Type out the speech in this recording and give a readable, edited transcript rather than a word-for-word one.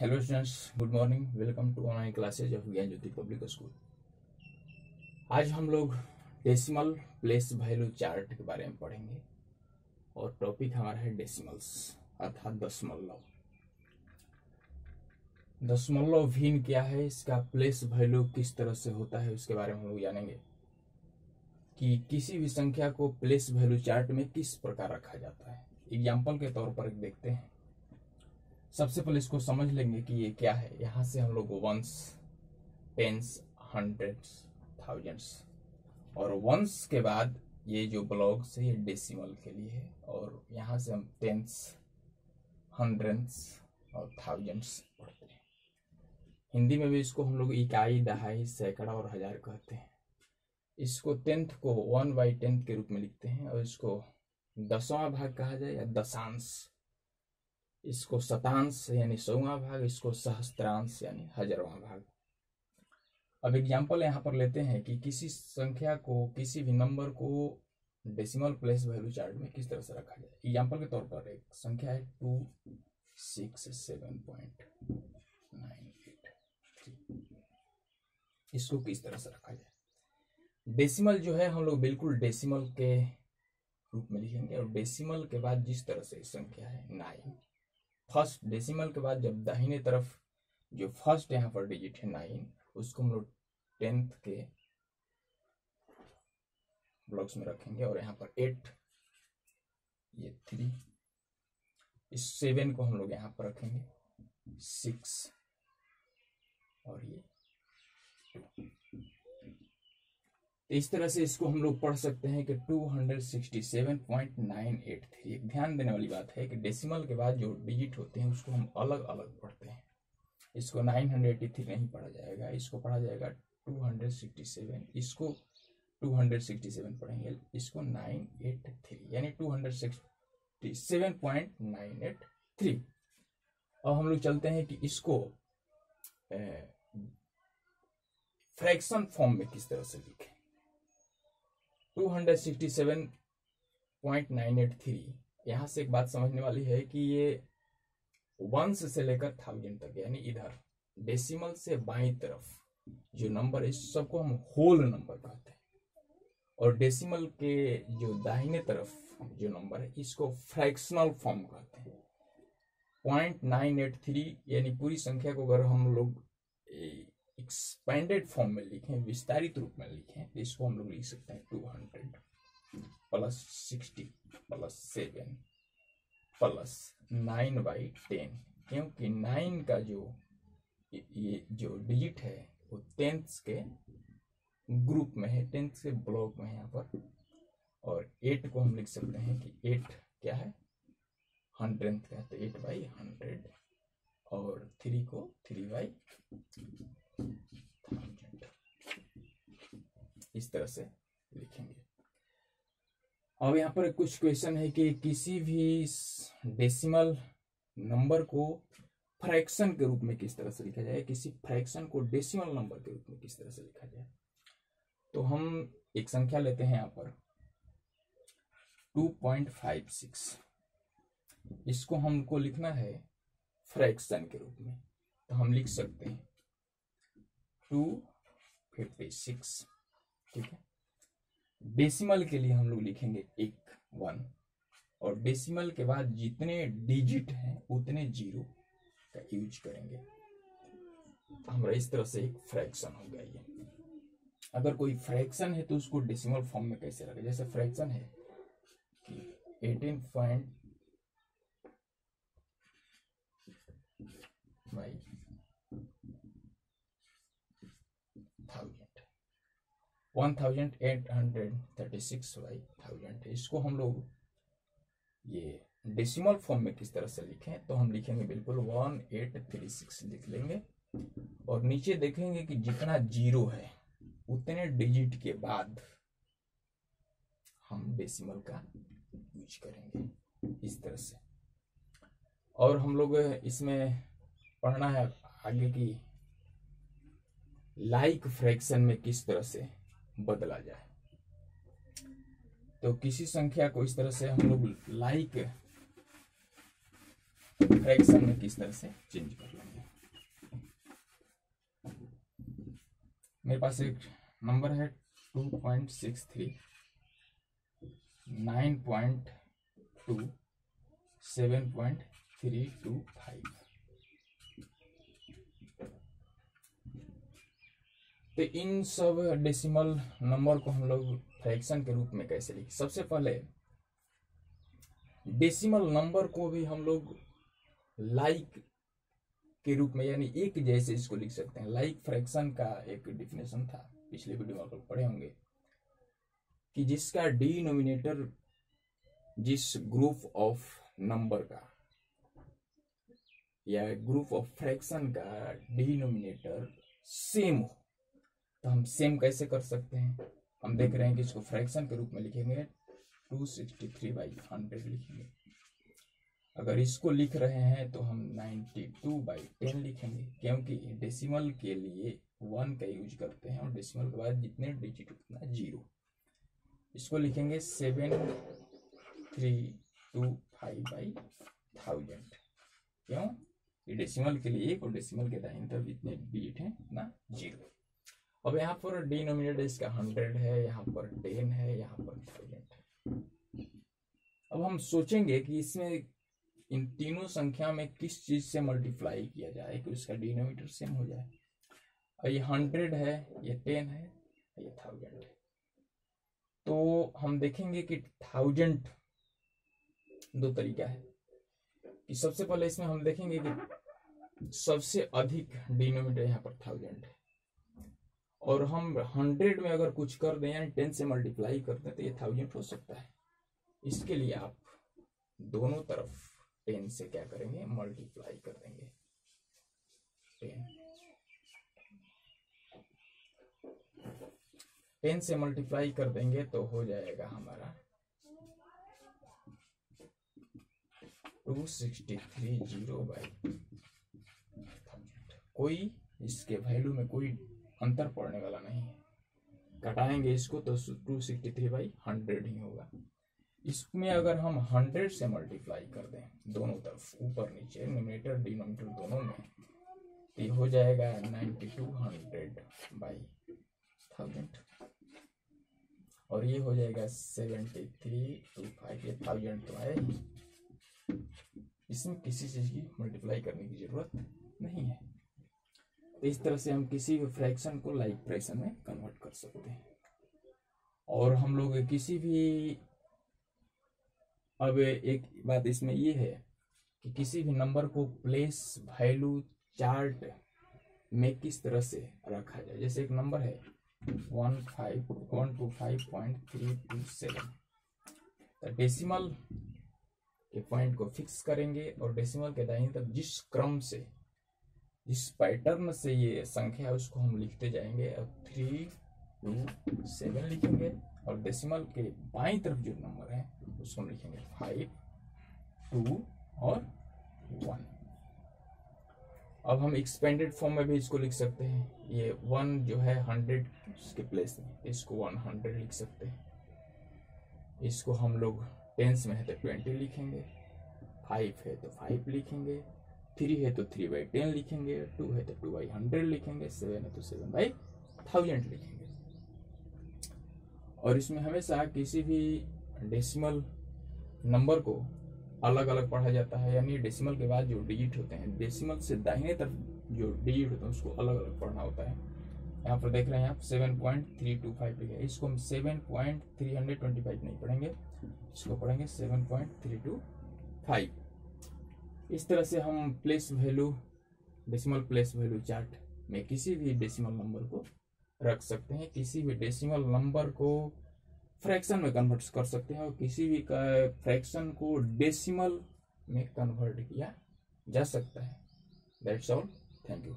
Hello students, good morning. Welcome to online classes of Gyan Jyoti public school. आज हम लोग decimal place value chart के बारे में पढ़ेंगे और टॉपिक हमारा है डेसिमल्स अर्थात दशमलव। दशमलव भिन्न क्या है, इसका प्लेस वैल्यू किस तरह से होता है, उसके बारे में हम लोग जानेंगे कि किसी भी संख्या को प्लेस वैल्यू चार्ट में किस प्रकार रखा जाता है। एग्जाम्पल के तौर पर एक देखते हैं। सबसे पहले इसको समझ लेंगे कि ये क्या है। यहाँ से हम लोग वंस, टेंस, हंड्रेड्स, थाउजेंड्स और वंस के बाद ये जो ब्लॉक्स है ये डेसिमल के लिए है और यहाँ से हम टेंस, हंड्रेड्स और थाउजेंड्स पढ़ते हैं। हिंदी में भी इसको हम लोग इकाई, दहाई, सैकड़ा और हजार कहते हैं। इसको टेंथ को 1/10 के रूप में लिखते हैं और इसको दसवां भाग कहा जाए या दशांश, इसको शतांश यानी 100वां भाग, इसको सहस्त्रांश यानी हजारवां भाग। अब एग्जाम्पल यहाँ पर लेते हैं कि किसी संख्या को, किसी भी नंबर को डेसिमल प्लेस वैल्यू चार्ट में किस तरह से रखा जाए। एग्जाम्पल के तौर पर एक संख्या है 267.983, इसको किस तरह से रखा जाए। डेसिमल जो है हम लोग बिल्कुल डेसिमल के रूप में लिखेंगे और डेसिमल के बाद जिस तरह से संख्या है 9, फर्स्ट डेसिमल के बाद जब दाहिने तरफ जो फर्स्ट यहाँ पर डिजिट है 9, उसको हम लोग 10th के ब्लॉक्स में रखेंगे और यहाँ पर 8, ये 3, इस 7 को हम लोग यहाँ पर रखेंगे 6 और ये 2। इस तरह से इसको हम लोग पढ़ सकते हैं कि 267.983। एक ध्यान देने वाली बात है कि डेसिमल के बाद जो डिजिट होते हैं उसको हम अलग अलग पढ़ते हैं। इसको 983 नहीं पढ़ा जाएगा, इसको पढ़ा जाएगा 267, इसको 267 पढ़ेंगे, इसको 983 यानी 267.983। और हम लोग चलते हैं कि इसको फ्रैक्शन फॉर्म में किस तरह से लिखें। 267.983, यहाँ से एक बात समझने वाली है कि ये वंस से लेकर 1000 तक यानी इधर डेसिमल से बाईं तरफ जो नंबर है इस सबको हम होल नंबर कहते हैं और डेसिमल के जो दाहिने तरफ जो नंबर है इसको फ्रैक्शनल फॉर्म कहते हैं। 0.983 यानी पूरी संख्या को अगर हम लोग एक्सपेंडेड फॉर्म में लिखें, विस्तारित रूप में लिखें, तो इसको हम लोग लिख सकते हैं 200 प्लस 60 प्लस 7 प्लस 9/10, क्योंकि 9 का ये जो डिजिट है वो 10th के ग्रुप में है, 10th के ब्लॉक में है यहाँ पर। और 8 को हम लिख सकते हैं कि 8 क्या है 100th का, तो 8/100 और 3 को 3/1000 इस तरह से लिखेंगे। अब यहाँ पर कुछ क्वेश्चन है कि किसी भी डेसिमल नंबर को फ्रैक्शन के रूप में किस तरह से लिखा जाए, किसी फ्रैक्शन को डेसिमल नंबर के रूप में किस तरह से लिखा जाए। तो हम एक संख्या लेते हैं यहाँ पर 2.56, इसको हमको लिखना है फ्रैक्शन के रूप में, तो हम लिख सकते हैं 256, ठीक है। डेसिमल के लिए हम लोग लिखेंगे 1 और डेसिमल के बाद जितने डिजिट हैं उतने 0 का यूज करेंगे। हमारा इस तरह से एक फ्रैक्शन हो गया। ये अगर कोई फ्रैक्शन है तो उसको डेसिमल फॉर्म में कैसे रखें। जैसे फ्रैक्शन है कि 18.1000 1836/1000, इसको हम लोग ये डेसिमल फॉर्म में किस तरह से लिखें, तो हम लिखेंगे बिल्कुल 1836 लिख लेंगे और नीचे देखेंगे कि जितना 0 है उतने डिजिट के बाद हम डेसिमल का यूज करेंगे इस तरह से। और हम लोग इसमें पढ़ना है आगे की लाइक फ्रैक्शन में किस तरह से बदला जाए। तो किसी संख्या को इस तरह से हम लोग लाइक फ्रैक्शन में किस तरह से चेंज कर लेंगे। मेरे पास एक नंबर है 2.63, 9.2, 7.325। तो इन सब डेसिमल नंबर को हम लोग फ्रैक्शन के रूप में कैसे लिखें? सबसे पहले डेसिमल नंबर को भी हम लोग लाइक के रूप में, यानी एक जैसे इसको लिख सकते हैं। लाइक फ्रैक्शन का एक डिफिनेशन था, पिछले वीडियो में आप लोग पढ़े होंगे, कि जिसका डिनोमिनेटर जिस ग्रुप ऑफ नंबर का या ग्रुप ऑफ फ्रैक्शन का डिनोमिनेटर सेम हो। तो हम सेम कैसे कर सकते हैं? हम देख रहे हैं कि इसको फ्रैक्शन के रूप में लिखेंगे, 263/100 लिखेंगे। अगर इसको लिख रहे हैं तो हम 92/10 लिखेंगे, क्योंकि डेसिमल के लिए 1 का यूज करते हैं और डेसिमल के बाद जितने डिजिट उतना 0। इसको लिखेंगे 7325/1000। क्यों? ये डेसिमल के लिए 1 और डेसिमल के दाहिने तरफ जितने डिजिट हैं उतना 0। अब यहाँ पर डिनोमिनेटर इसका 100 है, यहाँ पर 10 है, यहाँ पर 1000 है। अब हम सोचेंगे कि इसमें इन तीनों संख्या में किस चीज से मल्टीप्लाई किया जाए कि उसका डिनोमिनेटर सेम हो जाए। और ये 100 है, ये 10 है, ये 1000 है। तो हम देखेंगे कि 1000 दो तरीका है कि सबसे पहले इसमें हम देखेंगे कि सबसे अधिक डिनोमिनेटर यहाँ पर 1000 है, और हम 100 में अगर कुछ कर दें यानी 10 से मल्टीप्लाई कर दें तो ये 1000 हो सकता है। इसके लिए आप दोनों तरफ 10 से क्या करेंगे? मल्टीप्लाई कर देंगे। 10 से मल्टीप्लाई कर देंगे तो हो जाएगा हमारा 263/1000। कोई इसके वैल्यू में कोई अंतर पड़ने वाला नहीं है। घटाएंगे इसको तो 263/100 ही होगा। इसमें अगर हम 100 से मल्टीप्लाई कर दें दोनों तरफ, ऊपर नीचे, न्यूमरेटर डिनोमिनेटर दोनों में, तो ये हो जाएगा 9200/1000 और ये हो जाएगा 7325। ये 1000 तो है, इसमें किसी चीज की मल्टीप्लाई करने की जरूरत नहीं है। तो इस तरह से हम किसी भी फ्रैक्शन को लाइक फ्रैक्शन में कन्वर्ट कर सकते हैं। और हम लोग किसी भी, अब एक बात इसमें ये है कि किसी भी नंबर को प्लेस वैल्यू चार्ट में किस तरह से रखा जाए। जैसे एक नंबर है 125.327, तो डेसिमल के पॉइंट को फिक्स करेंगे और डेसिमल के दाहिने तरफ जिस क्रम से, जिस पैटर्न से ये संख्या है उसको हम लिखते जाएंगे। अब 3, 2, 7 लिखेंगे और डेसिमल के बाईं तरफ जो नंबर है उसको हम लिखेंगे 5, 2 और 1। अब हम एक्सपेंडेड फॉर्म में भी इसको लिख सकते हैं। ये 1 जो है 100 के प्लेस में, इसको 100 लिख सकते हैं। इसको हम लोग टेंस में है तो 20 लिखेंगे, 5 है तो 5 लिखेंगे, 3 है तो 3/10 लिखेंगे, 2 है तो 2/100 लिखेंगे, 7 है तो 7/1000 लिखेंगे। और इसमें हमेशा किसी भी डेसिमल नंबर को अलग अलग पढ़ा जाता है, यानी डेसिमल के बाद जो डिजिट होते हैं, डेसिमल से दाहिने तरफ जो डिजिट होते हैं उसको अलग अलग पढ़ना होता है। यहाँ पर देख रहे हैं आप 7.325 लिखा है, इसको हम 7.325 नहीं पढ़ेंगे, इसको पढ़ेंगे 7.325। इस तरह से हम place value, decimal place value chart में किसी भी डेसिमल नंबर को रख सकते हैं। किसी भी डेसिमल नंबर को फ्रैक्शन में कन्वर्ट कर सकते हैं और किसी भी फ्रैक्शन को डेसिमल में कन्वर्ट किया जा सकता है। That's all, thank you.